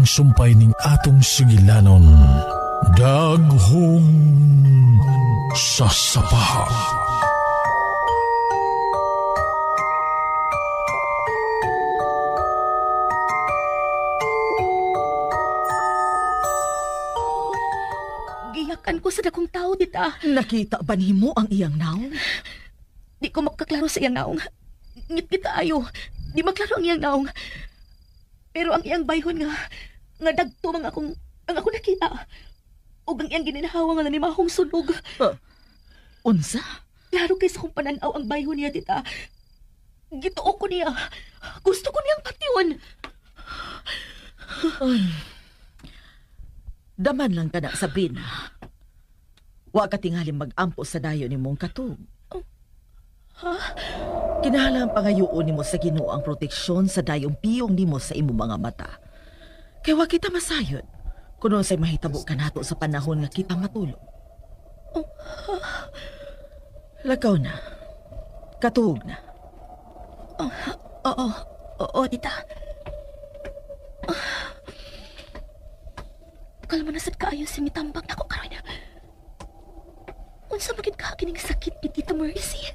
ang sumpay ning atong sigilanon. Daghong sasapaha. Giyakan ko sa dakong tao, tita. Nakita ba nimo ang iyang naong? Di ko makaklaro sa iyang naong. Ngit-ngit ayo. Di maklaro ang iyang naong. Pero ang iyang bayhon nga dagto ang akong nakita. O ang iyang gininahawa nga nanimahong sunog. Unsa? Klaro kay sa kong pananaw ang bayhon niya, tita. Gituo ko niya. Gusto ko niyang patyon. Daman lang ka na, Sabrina. Wa ka tingaling mag-ampo sa dayo ni mong katog. Ha? Kinahanglan pangayoon nimo sa Ginoo ang proteksyon sa dayong piyong nimo sa imong mga mata. Kaya wa kita masayod kuno say mahitabo ka nato sa panahon nga kita matulog. Lakaw na. Katuog na. Oo, tita. Kalma na sad kaayo sa mitambag na ko karon. Unsa bagid ka kining sakit ni Tita Mercy?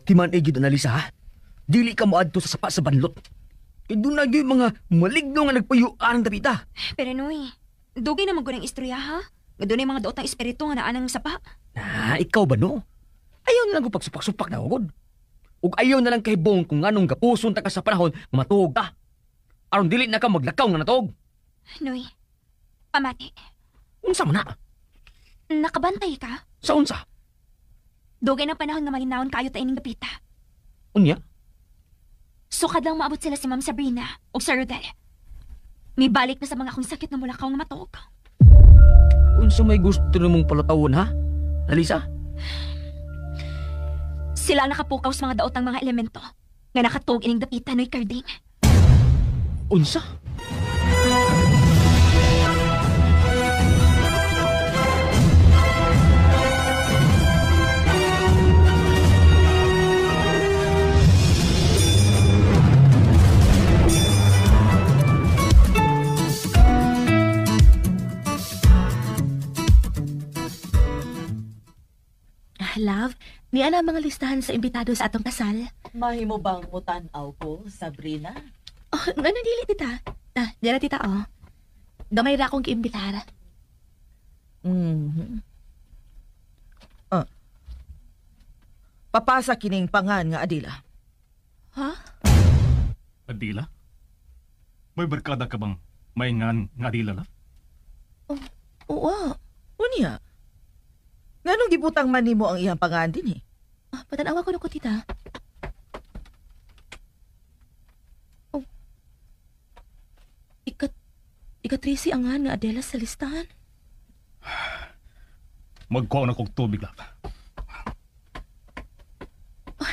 Timan ay gid analisa ha. Dili ka moadto sa sapa sa banlot. Kay doon na yung mga maligno nga nagpayuan ng tapita. Pero Noy, dugay na maggunang istorya ha? Nga doon ay mga daot ng espiritu nga naanang sapa. Ikaw ba no? Ayaw na lang ko pagsupak-supak na ugod. Ug ayaw na lang kay Bong kung anong gapuson ta ka sa panahon nga matuog ka. Aron dili na ka maglakaw nga natuog. Noy, pamati. Unsa man na? Nakabantay ka? Sa unsa? Dugay na panahon nga malinawon kayo ta ining gapita. Unya? Sukad lang maabot sila si Ma'am Sabrina o Sir Rodel. May balik na sa mga akong sakit na mulakaw nga matuog. Unsa may gusto namong palatawon ha? Alisa? Sila ang nakapukaw sa mga daot ng mga elemento nga nakatuog ining dapita Noy Carding. Unsa? Love, niya na mga listahan sa imbitado sa atong kasal. Mahimo bang mutanaw ko, Sabrina? Oh, nga dili, tita. Dira, tita, oh. Gamay ra akong giimbitar. Papasa kining pangan nga adila. Ha? Adila? May barkada ka bang may nga adila la? Oo. Unya? Nganong gibutang man nimo ang iyang pangan din eh? Patanawa ko na ko, tita. Oh. Ika-Tracy ang nga Adela sa listahan. Magkuha na kong tubig lang.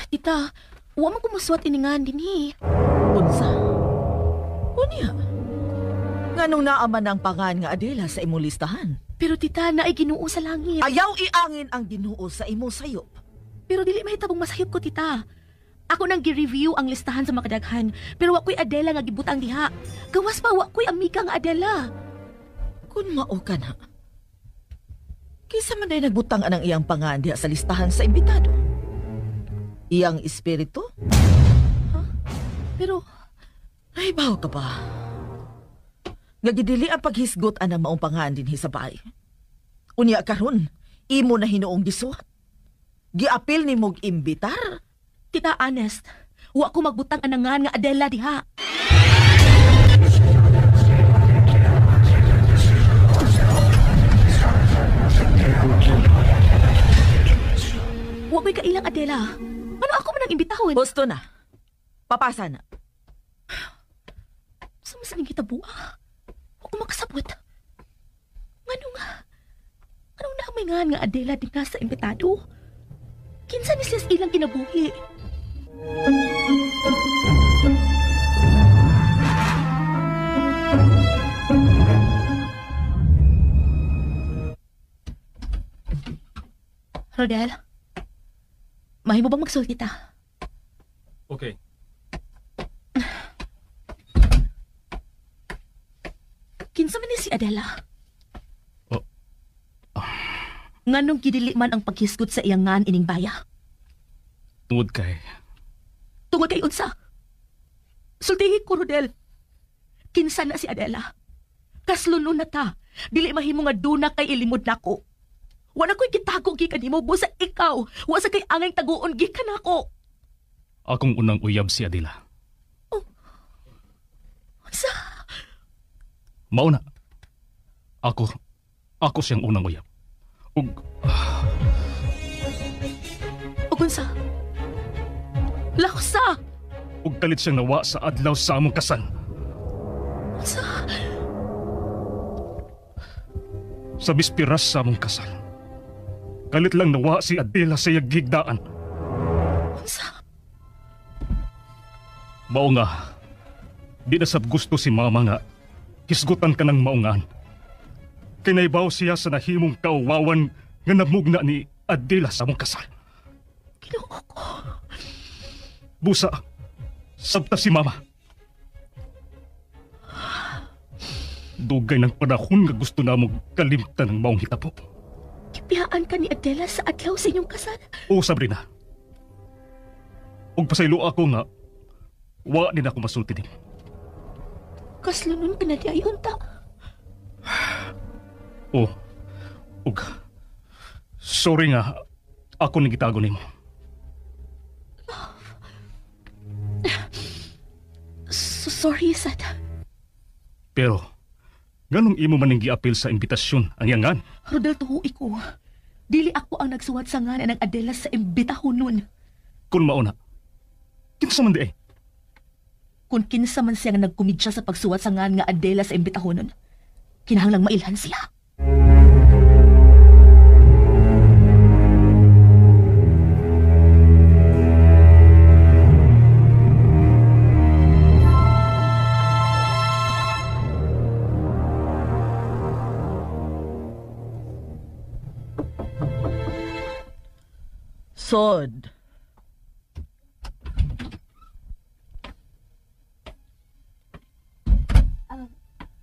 Tita, huwag mo kumuswat iningan din eh. Unsa? Unya? Nganong naaman ang pangan nga adila sa imong listahan? Pero tita, naay Ginoo sa langit. Ayaw iangin ang Ginoo sa imong sayop. Pero dili mahitabong masayop ko, tita. Ako nang gi-review ang listahan sa makadaghan, pero wakoy Adela nga gibutang diha. Gawas pa wakoy amiga nga Adela. Kung mao ka na, kisa man ay nagbutang anang iyang pangan diha sa listahan sa imbitado. Iyang espiritu? Pero, ay baw ka ba? Nagidili ang paghisgot anang maong pangan din sa bahay. Unya karon, imo na hinuong gisuhat. Giapil ni mog imbitar? tita, honest, wa ko magbutang anangan nga Adela diha. Wa ko'y kailang Adela. Ano ako man ang imbitahon? Gusto na. Papasa na. Samasaling kita buha. Wa ko makasabot. Anong naamay nga Adela di ka sa imbitado? Kinsa ni siyas ilang kinabuhi? Rodel, mahimo bang magsulti ta? Okay. si Adela. Oh. Nganong gidili man ang paghisgot sa iyang ngan ining baya? Tungod kay, Tungod kay unsa? Sultihi ko, Rodel. Kinsa na si Adela. Kaslunon na ta. Dili mahimo nga duna kay ilimod nako. Wala ko'y gitago gikan nimo busa ikaw. Wa sa kay angay taguon gikan nako. akong unang uyab si Adela. Sa? Mauna. Ako siyang unang uyab. Ug O kunsa? Laksa! ug kalit siyang nawa sa adlaw sa among kasal. Sa? Sa bispiras sa among kasal. Kalit lang nawa si Adela sa iyang gigdaan. Sa? Mao nga, di na sab gusto si mama nga hisgutan ka ng maungan. Kinaibaw siya sa nahimong kauwawan nga namugna ni Adela sa among kasal. Kinuha ko. Busa, sabta si mama. Dugay ng panahon nga gusto na mong kalimtan ng maong hitabo. Kipiyaan ka ni Adela sa adlaw sa inyong kasal. O Sabrina, ug pasaylo ako nga, wa din ako masulti din. Kaslunon ka na di ayon ta. O, ug, sorry nga, ako nagitago nimo. Sorry, Sad. Pero, ganong imo man ning giapil sa imbitasyon ang yangan? Rodel, tuhui ko. Dili ako ang nagsuwat sa ngalan ng Adela sa imbitahon nun. Kung mauna, kinsa man di eh. Kung kinsa man siya nga nagkumidya sa pagsuwat sa ngalan nga Adela sa imbitahon nun, kinahanglang mailhan siya. Sod.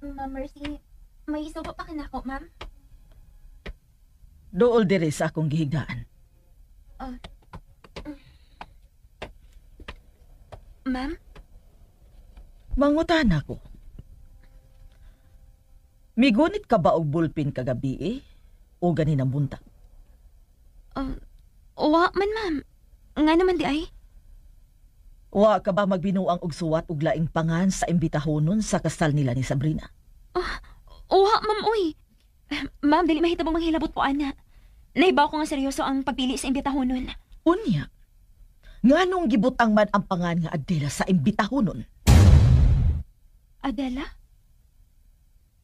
Ma'am Mercy, may isubo pa kinako, ma'am? Dool diri sa akong gihigdaan. Ma'am? Mangutan ako. Migunit ka ba og bulpin kagabi o ganin ang buntag? Wa man, ma'am. Nga naman di ay. Wa ka ba magbinuang og suwat og laing pangan sa imbitahonon sa kasal nila ni Sabrina? Wa, ma'am, uy. Ma'am, dili mahitabong manghilabot po, ana. Naibaw ko nga seryoso ang pagpili sa imbitahonon. Unya, nganong gibutang man ang pangan nga Adela sa imbitahonon? Adela?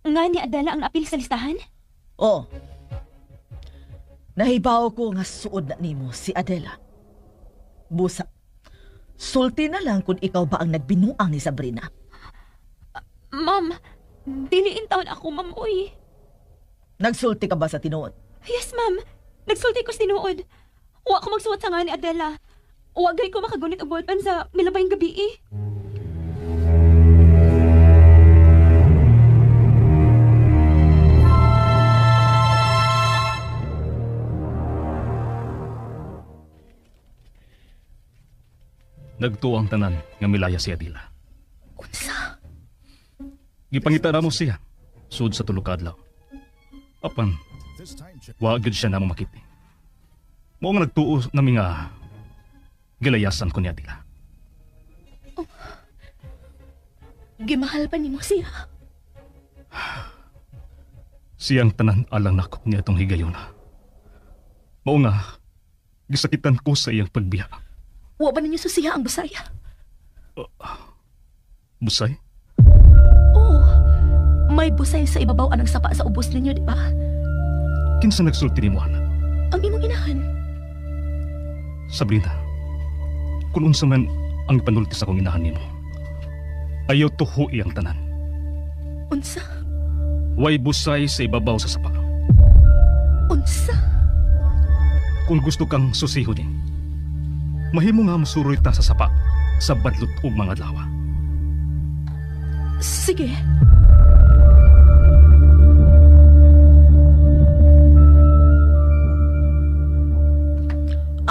Nga ni Adela ang apil sa listahan? Oh, nahibaw ko nga suod na nimo si Adela. Busa, sulti na lang kung ikaw ba ang nagbinuang ni Sabrina. Ma'am, diliin taon ako, ma'am, uy. Nagsulti ka ba sa tinuod? Yes, ma'am. Nagsulti ko sinuod. Wa ko magsuwat sa nga ni Adela. Wa gay ko makagunit og ballpen sa milabayng gabi eh. Nagtuang tanan nga milaya si Adela. Unsa? Gipangita na mo siya, sud sa tulo ka adlaw. Apan, wa gyud siya namang makiti. Mao nga nagtuo nami nga gilayasan ko ni Adela. Gimahal pa nimo siya. Siyang tanan alang nakop niya itong higayon. Mao nga, gisakitan ko sa iyang pagbiya. Wa ba ninyo susiha ang busaya? Busay? Oo. May busay sa ibabaw anang sapa sa ubos ninyo, di ba? Kinsa nagsulti ni mo, anak? Ang imong inahan. Sabrina, kung unsa man ang panulti sa kong inahan nimo, ayaw tuho iyang tanan. Unsa? Way busay sa ibabaw sa sapa. Unsa? Kung gusto kang susihodin, mahimo nga masuroy ta sa sapa sa badlot ug mga adlaw. Sige.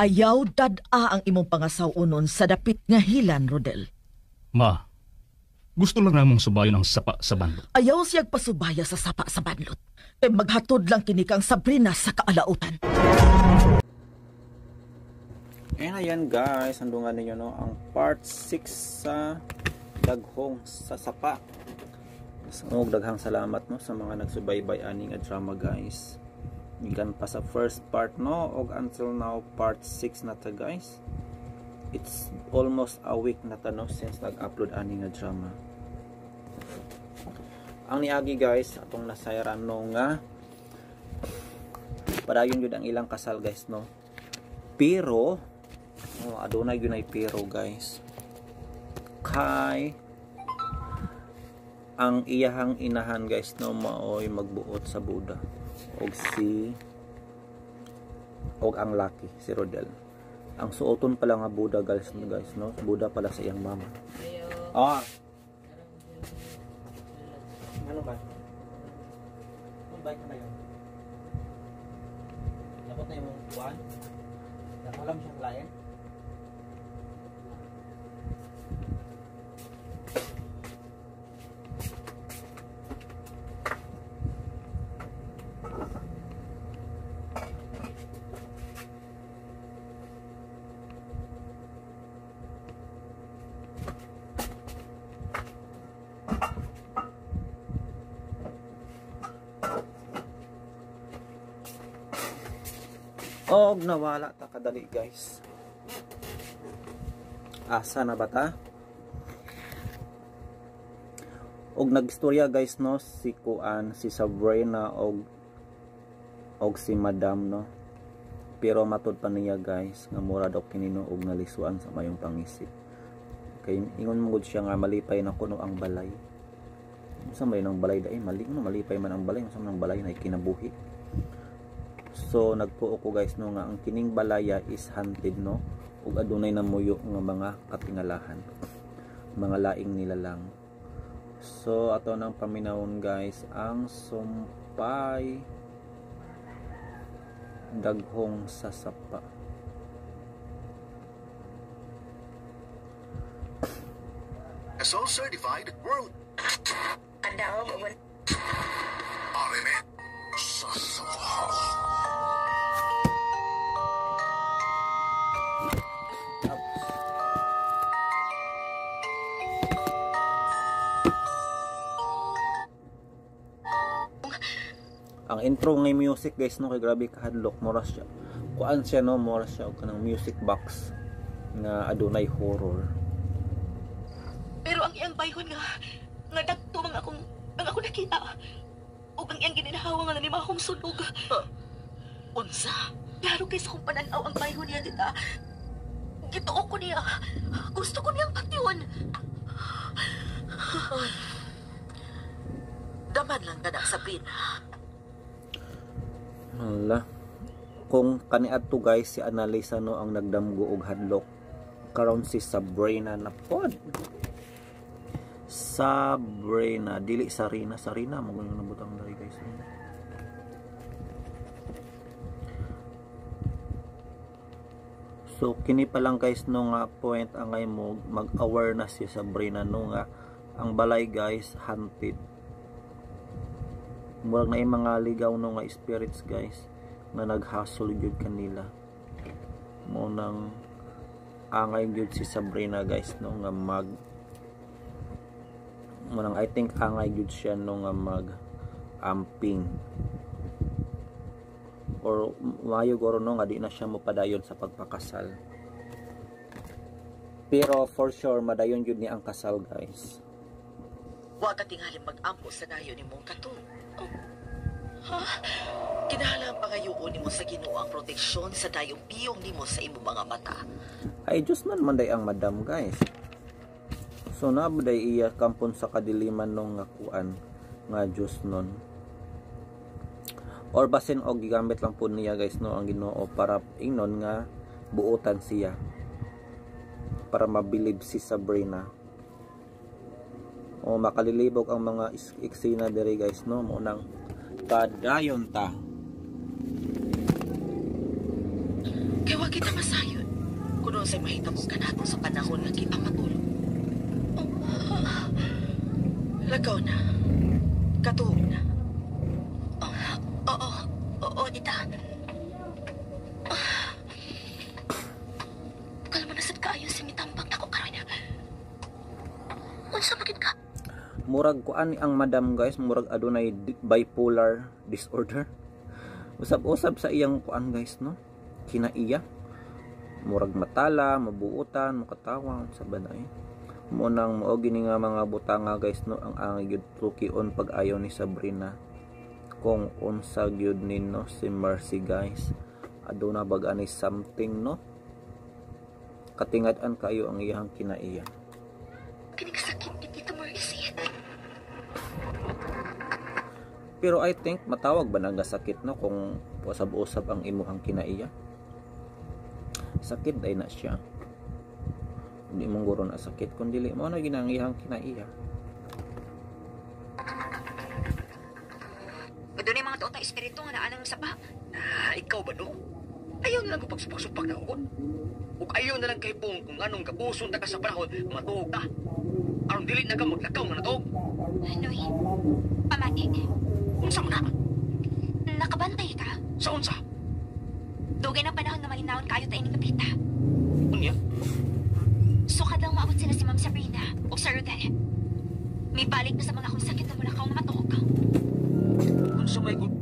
Ayaw dad-a ang imong pangasawunon sa dapit nga hilan, Rodel. Ma, gusto lang namong subayon ang sapa sa bando. Ayaw siyag pasubaya sa sapa sa banlot. Kay maghatod lang kini kang Sabrina sa kaalautan. And ayan guys, handungan ninyo no, ang part 6 sa daghong sa sapa. So, daghang salamat no sa mga nagsubaybay ani nga drama guys. Gikan pa sa first part no og until now part 6 na ta guys. It's almost a week na ta no since nag-upload ani nga drama. Ang niagi guys atong nasayran no nga padayon jud ang ilang kasal guys no. Pero adunay gyud ay pero guys. Kay ang iyahang inahan guys no maoy magbuot sa Buda og ang laki si Rodel. Ang suoton pala nga Buda guys no. Buda pala sa iyang mama. Ano ba? Bike na yun. Dapat na yung buwan. Nakalam siyang client. Og nawala ta kadali guys. Asa na ba ta? Og nagstorya guys no si Kuan, si Sabrina og si Madam no. Pero matud pa niya guys nga mura daw kinino og nalisuan sa mayong pangisip. Kay ingon mo gud siya nga malipay na kuno ang balay. Sa may nang balay dai mali no malipay man ang balay sa nang balay na kinabuhi. So nagtuo ko guys no nga ang kining balaya is haunted no ug adunay namuyo nga mga katingalahan. Mga laing nilalang. So ato nang paminawon guys ang sumpay daghong sa sapa. So certified world. Arime sa sapa. Ang intro ng music guys no kay grabe kahadlok moras siya. Kuan siya no moras siya og kanang music box nga adunay horror. Pero ang iyang bayhon nga dagto ang akong nakita. Ug ang iyang gininhawa nga nanimahong sunog. Unsa? Klaro kay sa kong pananaw ang bayhon niya dita. Gituo ko niya. Gusto ko niyang patyon. Daman lang ka na, Sabrina. Hala. Kung kaniadto guys si Annalisa no ang nagdamgo og hadlok karon si Sabrina na pod. Sabrina dili Sarina mo gani nabutang dali guys. So kini pa lang guys no nga point angay mo mag-awareness si Sabrina no nga ang balay guys haunted. Murag na yung mga ligaw no nga spirits guys na naghasol jud kanila. Mo nang angay jud si Sabrina guys no nga mo nang I think angay jud siya no nga mag amping. Or mayo goro no nga di na siya mopadayon sa pagpakasal. Pero for sure madayon jud ni ang kasal guys. Wa ka tingali mag-ampo sa dayon ni mong katong. Kinahanglan pangayuon nimo sa Ginoo ang proteksyon sa dayong piyong nimo sa imong mga mata. Ay Diyos man manday ang madam guys. So nabuday iya kampon sa kadiliman nung nga kuan nga Diyos nun. Or basin og gigamit lang po niya guys no ang Ginoo para ingnon nga buotan siya. Para mabilib si Sabrina. O makalilibog ang mga eksena diri guys no mo nang padayon ta. Kaya wag kita masayon. Kung sa'y mahitabo ka nato sa panahon na kita matulog. Lagaw na. Katuog na. Oo, Ita. Kala mo nasad kaayo si mitambang na ko karon. Unsa bakit ka? Murag kuan ang madam guys, murag adunay bipolar disorder. Usab-usab sa iyang kuan guys, no? Kinaiya. Murag matala, mabuutan, makatawa sa banay. Munang mao gini nga mga butanga guys, no, ang gyud tukion pag-ayo ni Sabrina. Kung unsa gyud nino si Mercy guys, aduna bag ani something, no? Katingad-an kayo ang iyang kinaiya. Kini kasakit ni Tita Mercy. Pero I think matawag ba nga sakit, no, kung usab-usab ang imuhang kinaiya? Sakit day na siya. Hindi mong guro na sakit, kung dili mo na ginangihang kinaiya. Doon yung mga doon espiritu nga naanang saba. Ikaw ba no? Ayaw na lang kung pagsupak-supak na ugod. Ug ayaw na lang kay Bong kung anong kapuson ta ka sa panahon, matuog ka. Aron dili na ka maglakaw nga natuog. Noy, pamati. Unsa mo na? Nakabantay ka? Sa unsa? Dugay na panahon na malinawon kayo ta ining kapita. Unya? Sukad lang maabot sila si Ma'am Sabrina o Sir Rodel. May balik na sa mga kung sakit na mula ka nga matuog ka. Unsa may good?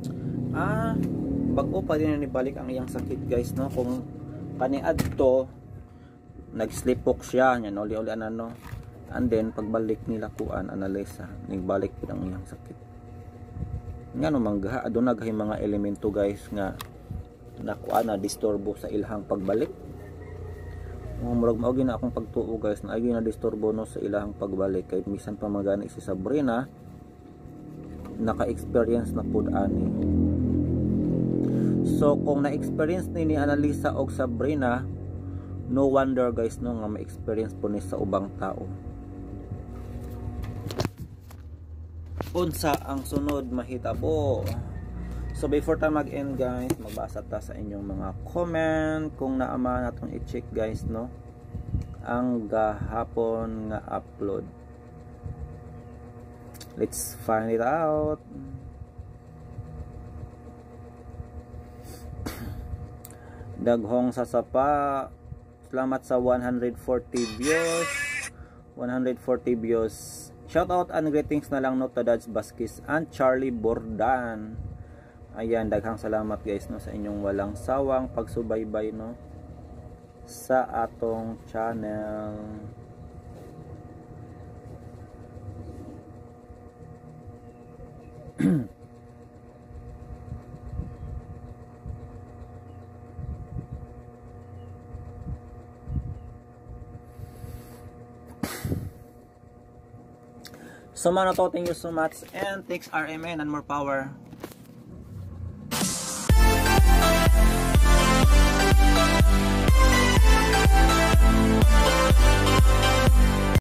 Bago pa din ni balik ang iyang sakit guys, no, kung kaniadto nag-slipwalk siya nya no, uli-uli ano, and then pagbalik nila kuan analisa nagbalik pud ang iyang sakit nga no, manggaha aduna gahi mga elemento guys nga nakuan na disturbo sa ilhang pagbalik. Murag mao gina akong pagtuo guys na ay na disturbo no sa ilahang pagbalik kay bisan pa magani si Sabrina naka-experience na pud ani. So kung na-experience ni Annalisa og Sabrina, no wonder guys no nga ma-experience po ni sa ubang tao. Unsa ang sunod mahitabo? So before ta mag-end guys, magbasa ta sa inyong mga comment kung naama natong i-check guys, no, ang gahapon nga upload. Let's find it out. Daghong sasapa, salamat sa 140 views. 140 views. Shout out and greetings na lang no to Dads Baskis and Charlie Bordan. Ayan, daghang salamat guys no sa inyong walang sawang pagsubaybay no sa atong channel. So man, thank you so much and thanks RMN and more power.